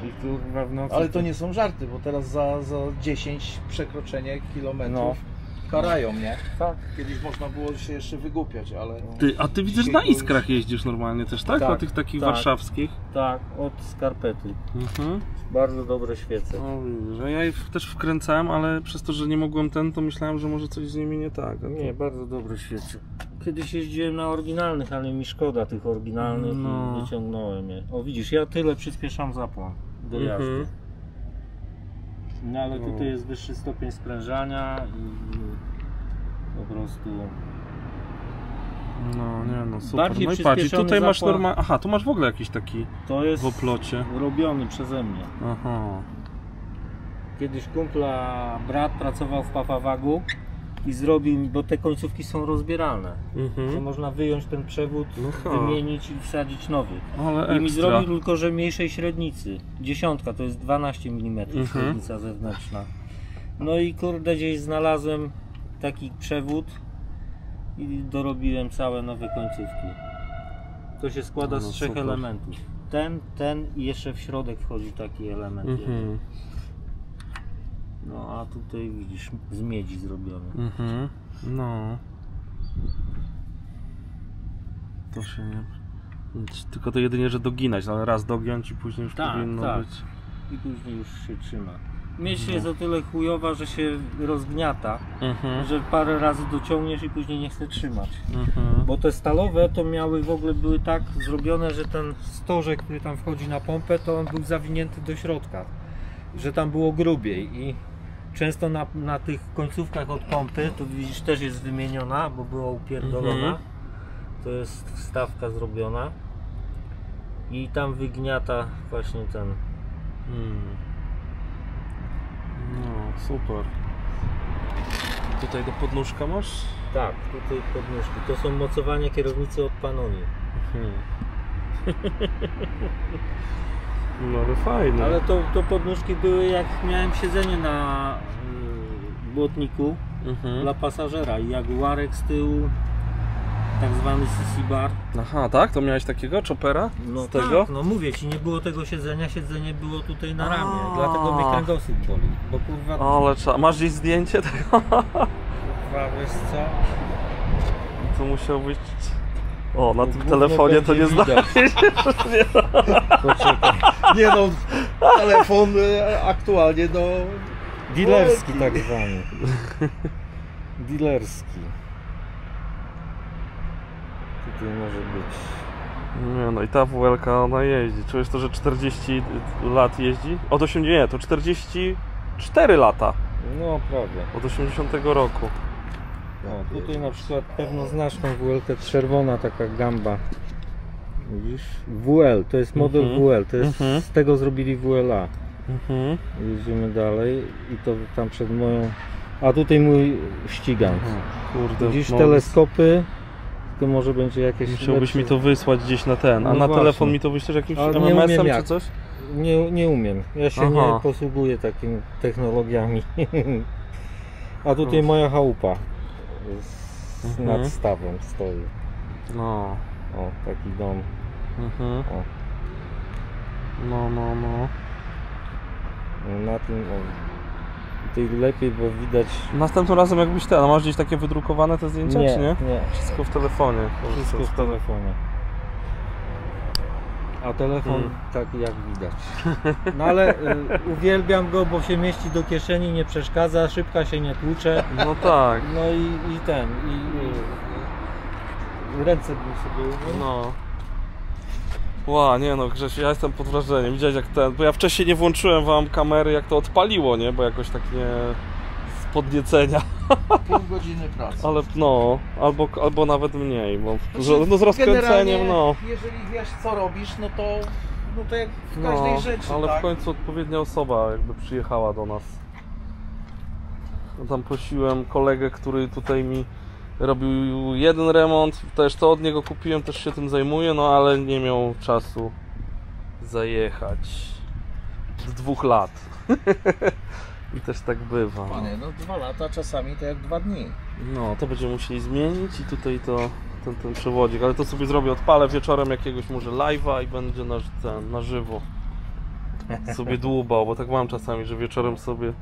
I kurwa w nocy. Ale to nie są żarty, bo teraz za 10 przekroczenie kilometrów karają, nie? Tak. Kiedyś można było się jeszcze wygłupiać, ale... A ty widzę, że na Iskrach jeździsz normalnie też, tak? Na tych takich warszawskich? Tak, od skarpety. Bardzo dobre świece. No, że ja je też wkręcałem, ale przez to, że nie mogłem to myślałem, że może coś z nimi nie tak. Nie, bardzo dobre świece. Kiedyś jeździłem na oryginalnych, ale mi szkoda tych oryginalnych i wyciągnąłem je. O widzisz, ja tyle przyspieszam zapłon do jazdy. No ale tutaj jest wyższy stopień sprężania i po prostu... No nie no, super. Bardziej no i patrz, i tutaj masz zapłon... normalnie... Aha, tu masz w ogóle jakiś taki to jest w oplocie. robiony przeze mnie. Kiedyś kumpla brat pracował w Papawagu i zrobił mi, bo te końcówki są rozbieralne. To można wyjąć ten przewód, wymienić i wsadzić nowy. Ale i mi zrobił tylko, że mniejszej średnicy. 10 to jest 12 mm średnica zewnętrzna. No i kurde, gdzieś znalazłem taki przewód i dorobiłem całe nowe końcówki. To się składa z 3 elementów. Ten i jeszcze w środek wchodzi taki element. No a tutaj widzisz, z miedzi zrobiony. No. To się nie... Tylko to jedynie, że doginać, ale raz dogiąć i później już powinno być. I później już się trzyma. Miedź jest o tyle chujowa, że się rozgniata, że parę razy dociągniesz i później nie chce trzymać. Bo te stalowe to były tak zrobione, że ten stożek, który tam wchodzi na pompę, to on był zawinięty do środka, że tam było grubiej i często na tych końcówkach od pompy, tu widzisz też jest wymieniona, bo była upierdolona. To jest wstawka zrobiona i tam wygniata właśnie ten. No super. Tutaj do podnóżka masz? Tak, tutaj podnóżki. To są mocowania kierownicy od Panoni. No ale fajne. Ale to podnóżki były jak miałem siedzenie na błotniku dla pasażera i jaguarek z tyłu, tak zwany CC bar. Aha, tak? To miałeś takiego choppera? No z tego? tak, no mówię ci, nie było tego siedzenia, siedzenie było tutaj na ramię, dlatego mnie kręgosłup boli, bo kurwa... Ale masz gdzieś zdjęcie tego? Kurwa, wiesz co? To musiał być... O, na tym telefonie to nie znajdziesz. Nie no, telefon aktualnie do... Dealerski tak zwany. Dealerski. Tutaj może być. Nie no i ta WL-ka ona jeździ. Czujesz to, że 40 lat jeździ? Od 80, nie, to 44 lata. No prawie. Od 80 roku. O, tutaj na przykład pewno znasz tą WL-kę, czerwona taka gamba. Widzisz? WL, to jest model WL, to jest z tego zrobili WLA. Jedziemy dalej i to tam przed moją... A tutaj mój ścigant. Kurde, widzisz no, teleskopy, to może będzie jakieś... musiałbyś lepsze... mi to wysłać gdzieś na ten, a no na właśnie. telefon mi to wyślesz jakimś Ale MMS-em czy coś? Nie umiem, ja się nie posługuję takimi technologiami. A tutaj moja chałupa z nad stawem stoi. No. O, taki dom. O. No. Na tym tutaj lepiej, bo widać... Następnym razem jakbyś ten, a masz gdzieś takie wydrukowane te zdjęcia, nie, czy nie? Nie. Wszystko w telefonie. Wszystko w telefonie. A telefon tak jak widać. No ale uwielbiam go, bo się mieści do kieszeni, nie przeszkadza, szybka się nie tłucze. No tak. No i ręce bym sobie użył. No. Ła, nie no Grzesiu, ja jestem pod wrażeniem. Widziałeś jak ten, bo ja wcześniej nie włączyłem wam kamery, jak to odpaliło, nie? Bo jakoś tak nie z podniecenia. 5 godziny pracy. Ale no, albo nawet mniej, bo Znaczy, no z rozkręceniem, no. Jeżeli wiesz co robisz, no to jak w każdej rzeczy, ale tak? w końcu odpowiednia osoba jakby przyjechała do nas. No tam prosiłem kolegę, który tutaj mi robił jeden remont, też to od niego kupiłem, też się tym zajmuję, no ale nie miał czasu zajechać. Z 2 lat. I też tak bywa. Panie, no 2 lata czasami to jak 2 dni. No, to będziemy musieli zmienić i tutaj to ten przewodzik, ale to sobie zrobię, odpalę wieczorem jakiegoś może live'a i będzie na żywo sobie dłubał, bo tak mam czasami, że wieczorem sobie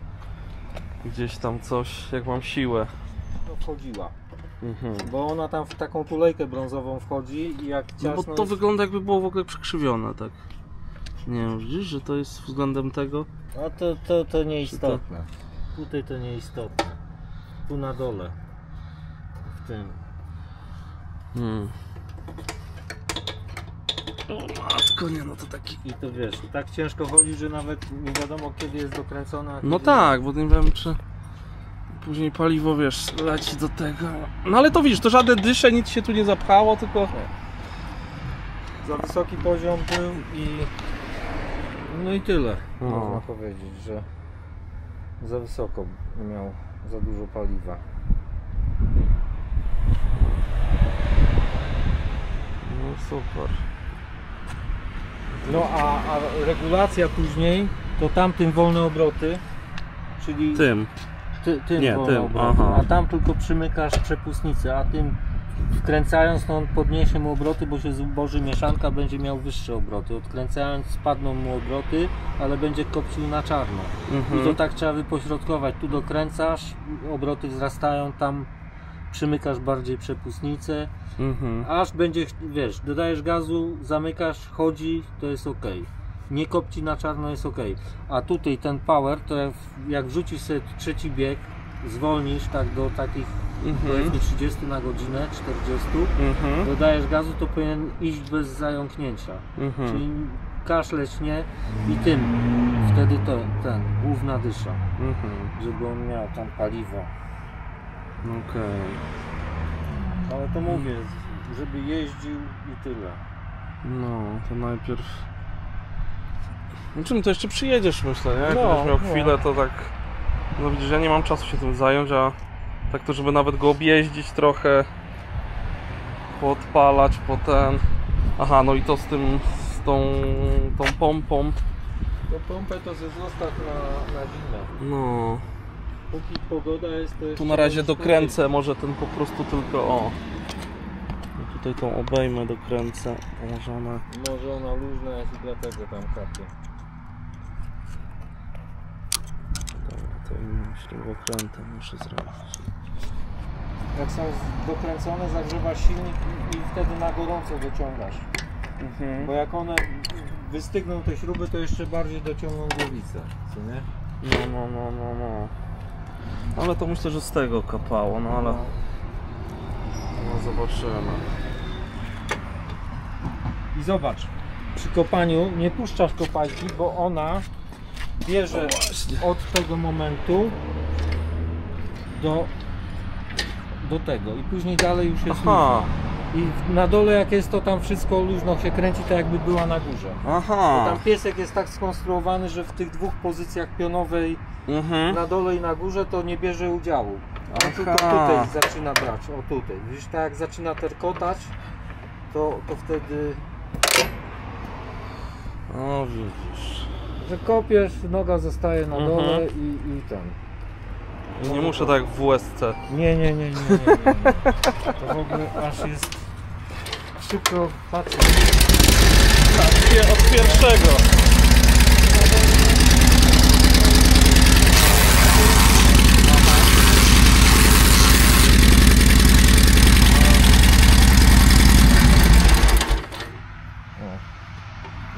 gdzieś tam coś, jak mam siłę. To wchodziła. Bo ona tam w taką tulejkę brązową wchodzi i jak ciasno... No bo to wygląda jakby było w ogóle przekrzywione, tak. Nie wiem, widzisz, że to jest względem tego? A to nieistotne. Tutaj to nieistotne. Tu na dole. W tym. O matko, nie no to taki... I to wiesz, tak ciężko chodzi, że nawet nie wiadomo kiedy jest dokręcona. No tak, bo nie wiem czy... Później paliwo, wiesz, leci do tego. No ale to widzisz, to żadne dysze, nic się tu nie zapchało, tylko... Za wysoki poziom był i... No i tyle, No. można powiedzieć, że za wysoko miał za dużo paliwa. No super. No a regulacja później to tamtym wolne obroty, czyli Tym. tym Nie, wolne tym, obroty, aha. a tam tylko przymykasz przepustnicę, a tym wkręcając to on podniesie mu obroty, bo się zuboży mieszanka, będzie miał wyższe obroty. Odkręcając spadną mu obroty, ale będzie kopcił na czarno. I to tak trzeba wypośrodkować. Tu dokręcasz, obroty wzrastają, tam przymykasz bardziej przepustnicę, aż będzie, wiesz, dodajesz gazu, zamykasz, chodzi, to jest ok. Nie kopci na czarno, jest ok. A tutaj ten power, to jak wrzucisz sobie trzeci bieg, zwolnisz tak do takich powiedzmy 30 na godzinę, 40, dodajesz gazu, to powinien iść bez zająknięcia. Czyli kaszleć, nie? I tym wtedy ten głów nadysza, żeby on miał tam paliwo. Okej. Ale to mówię, żeby jeździł i tyle. No, to najpierw... Czym to jeszcze przyjedziesz, myślę, nie? Jak No, będziesz miał no. chwilę, to tak... No widzisz, ja nie mam czasu się tym zająć, a tak to, żeby nawet go objeździć trochę, poodpalać, potem... Aha, no i to z tym, z tą pompą. To pompę to ze zostaw na zimę. No, Póki pogoda jest, to tu na razie dokręcę, może ten po prostu tylko, o. I tutaj tą obejmę dokręcę, położone. Może ona luźna jest i dlatego tam kapie. Dobra, to i śrubokrętem muszę zrobić. Jak są dokręcone, zagrzewasz silnik i wtedy na gorąco dociągasz. Bo jak one wystygną te śruby, to jeszcze bardziej dociągną głowicę, co nie? No. Ale to myślę, że z tego kapało, no ale... No zobaczymy. I zobacz, przy kopaniu nie puszczasz kopalki, bo ona bierze od tego momentu do tego i później dalej już jest luźno. I na dole jak jest to tam wszystko luźno się kręci, tak jakby była na górze. Bo tam piesek jest tak skonstruowany, że w tych dwóch pozycjach pionowej na dole i na górze to nie bierze udziału. A tylko tutaj zaczyna brać, o tutaj. Widzisz, tak jak zaczyna terkotać, to wtedy... O, widzisz. Że kopiesz, noga zostaje na dole i ten. I nie muszę tak jak w WSC. Nie. To w ogóle aż jest szybko patrzeć. Od pierwszego.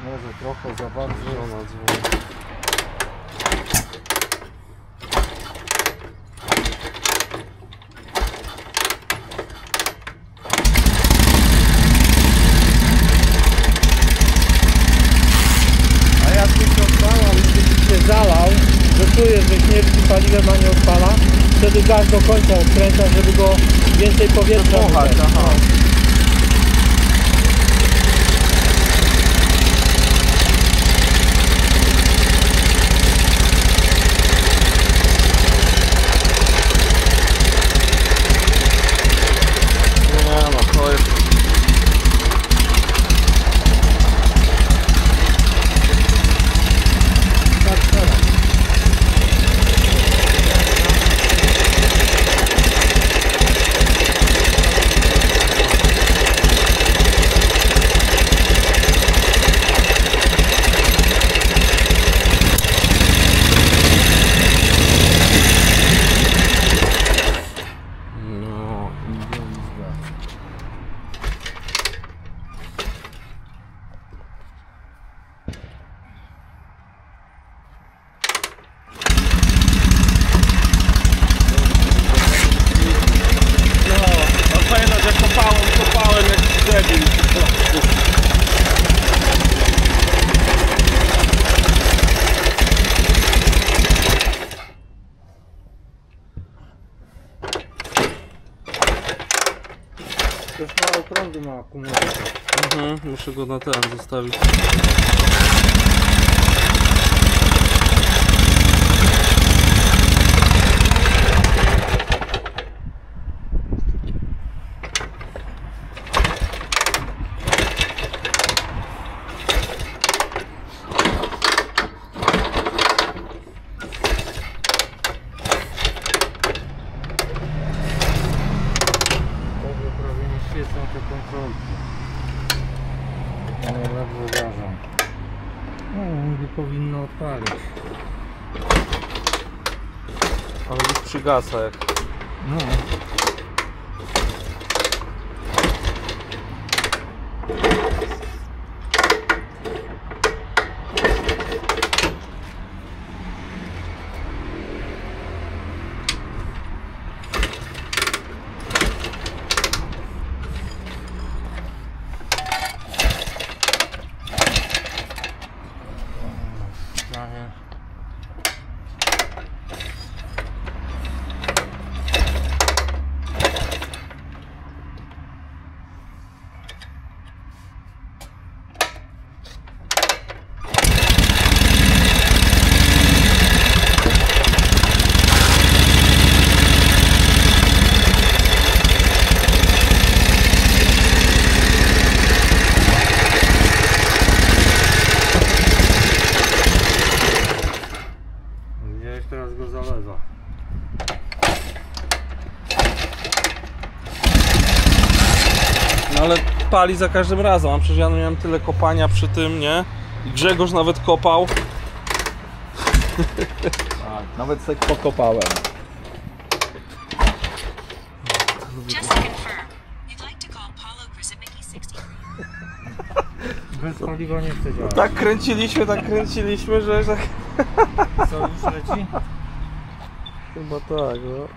Może trochę za bardzo. A jak byś odpalał, gdybyś się zalał, że czujesz, że śmierci paliwem, a nie odpala, wtedy gaz do końca odkręca, żeby go więcej powietrza wybrać. Też małe prądy ma akumulator. Muszę go na ten zostawić. Powinno odpalić. Ale już przygasa jak... No. pali za każdym razem, a przecież ja miałem tyle kopania przy tym, nie? I Grzegorz nawet kopał. Tak, nawet sobie pokopałem. Bez paliwa nie chce działać. Tak kręciliśmy, że tak... Co, już leci? Chyba tak, no.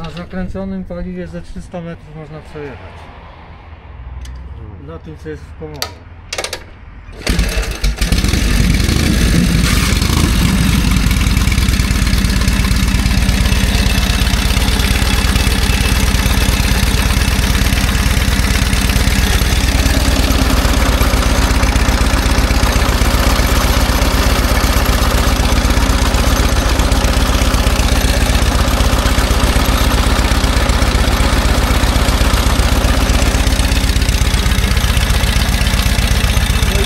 Na zakręconym paliwie ze 300 metrów można przejechać. Na tym, co jest w komorze.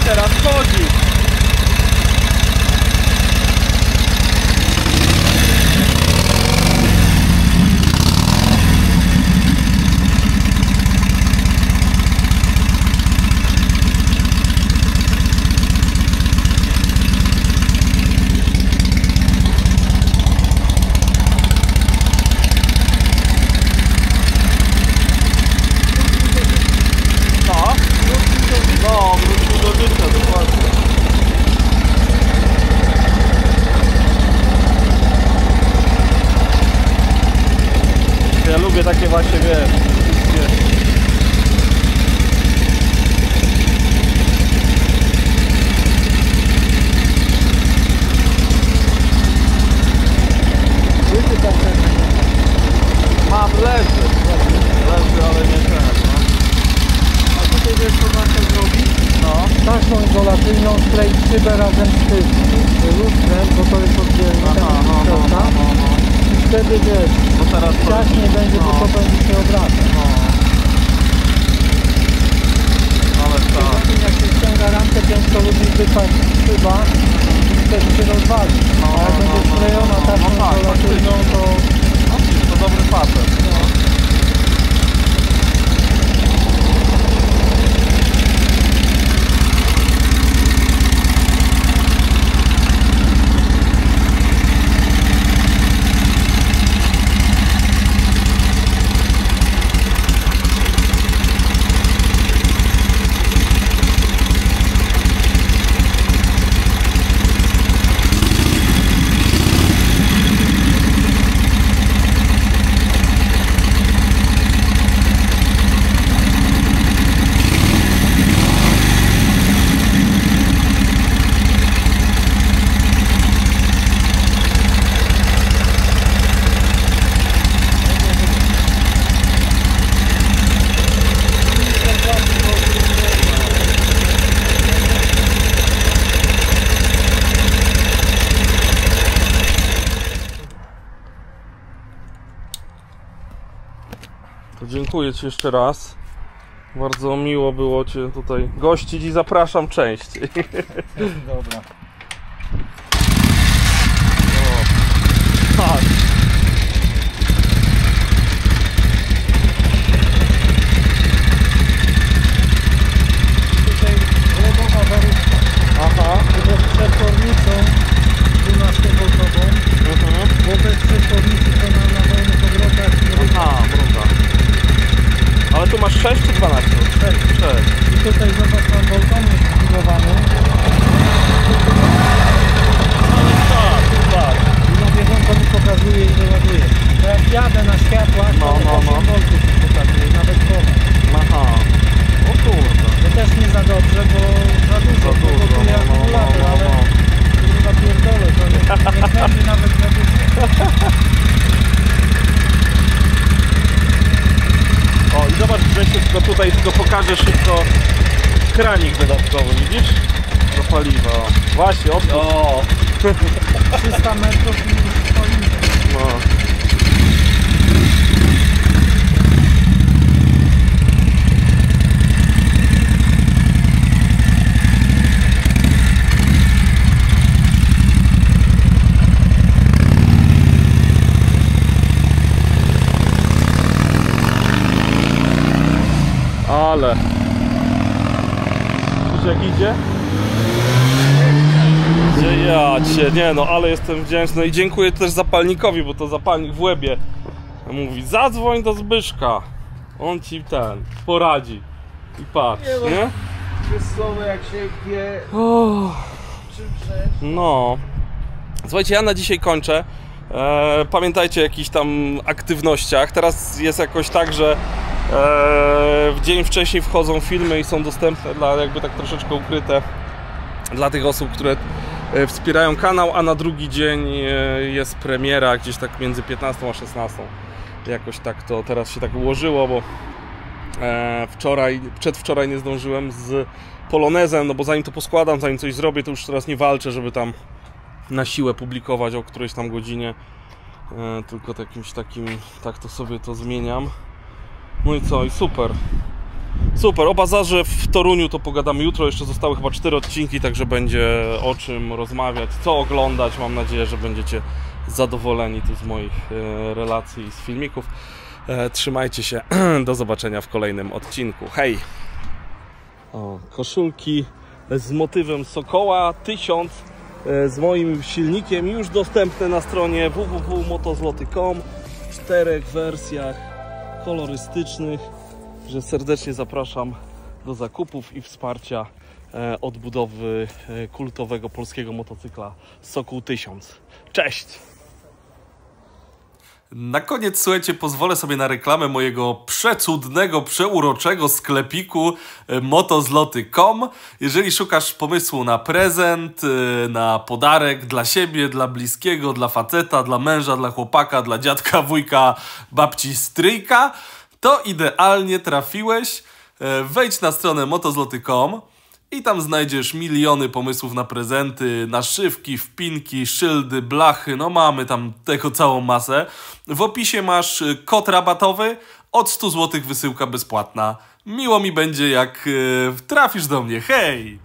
Teraz chodzi. No, wrócił do życia, dokładnie. Ja lubię takie właśnie, wiesz, mam leży, ale nie ten, no. A tutaj wiesz, co warto zrobić? No. Taśmą izolacyjną skleić szybę razem z tym lustrem, bo to jest oddzielne, i wtedy wiesz, Bo teraz ciaśnie będzie, bo to będzie się obracać. Ale tak. Potem jak się ściąga ramkę, ciężko lubi wypaść szyba i wtedy się rozwali. A jak będzie sklejona taśmą izolacyjną, To dobry patent. To dziękuję Ci jeszcze raz. Bardzo miło było Cię tutaj gościć i zapraszam częściej. dobra. Tak. Tutaj lewowa warówka. Aha. Tylko przed kornicą 12-voltową, bo bez przetwornicy to na wolnych obrotach nie. Aha, bruda. Ale tu masz 6 czy 12? 6. I tutaj zobacz, mam balkonik zbudowany. Tak. I na bieżąco mi pokazuje, ile ładuje. To jak jadę na światłach, to 8 voltów mi pokazuje, nawet ponad. Aha. O kurde. To też nie za dobrze, bo za dużo powoduje akumulator, ale chyba pierdolę, to nie kręci nawet za dużo. O i zobacz Grzesiu, tylko tutaj tylko pokażę szybko kranik dodatkowy, widzisz? Do paliwa. Właśnie, o. 300 metrów i stoi. No. ale... Widzisz jak idzie? Gdzie ja cię, nie no, ale jestem wdzięczny i dziękuję też zapalnikowi, bo to zapalnik w łebie mówi, zadzwoń do Zbyszka, on ci poradzi i patrz, nie? Słowo jak się wie, czym rzecz. No, słuchajcie, ja na dzisiaj kończę. Pamiętajcie o jakichś tam aktywnościach. Teraz jest jakoś tak, że w dzień wcześniej wchodzą filmy i są dostępne dla, jakby tak troszeczkę ukryte dla tych osób, które wspierają kanał, a na drugi dzień jest premiera gdzieś tak między 15 a 16. Jakoś tak to teraz się tak ułożyło, bo przedwczoraj nie zdążyłem z Polonezem, no bo zanim to poskładam, zanim coś zrobię, to już teraz nie walczę, żeby tam na siłę publikować o którejś tam godzinie, tylko jakimś takim, tak to sobie to zmieniam. No i co, i super. Super, o bazarze w Toruniu to pogadamy jutro, jeszcze zostały chyba 4 odcinki, także będzie o czym rozmawiać, co oglądać. Mam nadzieję, że będziecie zadowoleni tu z moich relacji i z filmików. Trzymajcie się, do zobaczenia w kolejnym odcinku. Hej! O, koszulki z motywem sokoła 1000 z moim silnikiem już dostępne na stronie www.motozloty.com w 4 wersjach kolorystycznych. Że serdecznie zapraszam do zakupów i wsparcia odbudowy kultowego polskiego motocykla Sokół 1000. Cześć! Na koniec, słuchajcie, pozwolę sobie na reklamę mojego przecudnego, przeuroczego sklepiku motozloty.com. Jeżeli szukasz pomysłu na prezent, na podarek dla siebie, dla bliskiego, dla faceta, dla męża, dla chłopaka, dla dziadka, wujka, babci, stryjka, to idealnie trafiłeś. Wejdź na stronę motozloty.com i tam znajdziesz miliony pomysłów na prezenty, naszywki, wpinki, szyldy, blachy, no mamy tam tego całą masę. W opisie masz kod rabatowy, od 100 zł wysyłka bezpłatna. Miło mi będzie, jak trafisz do mnie, hej!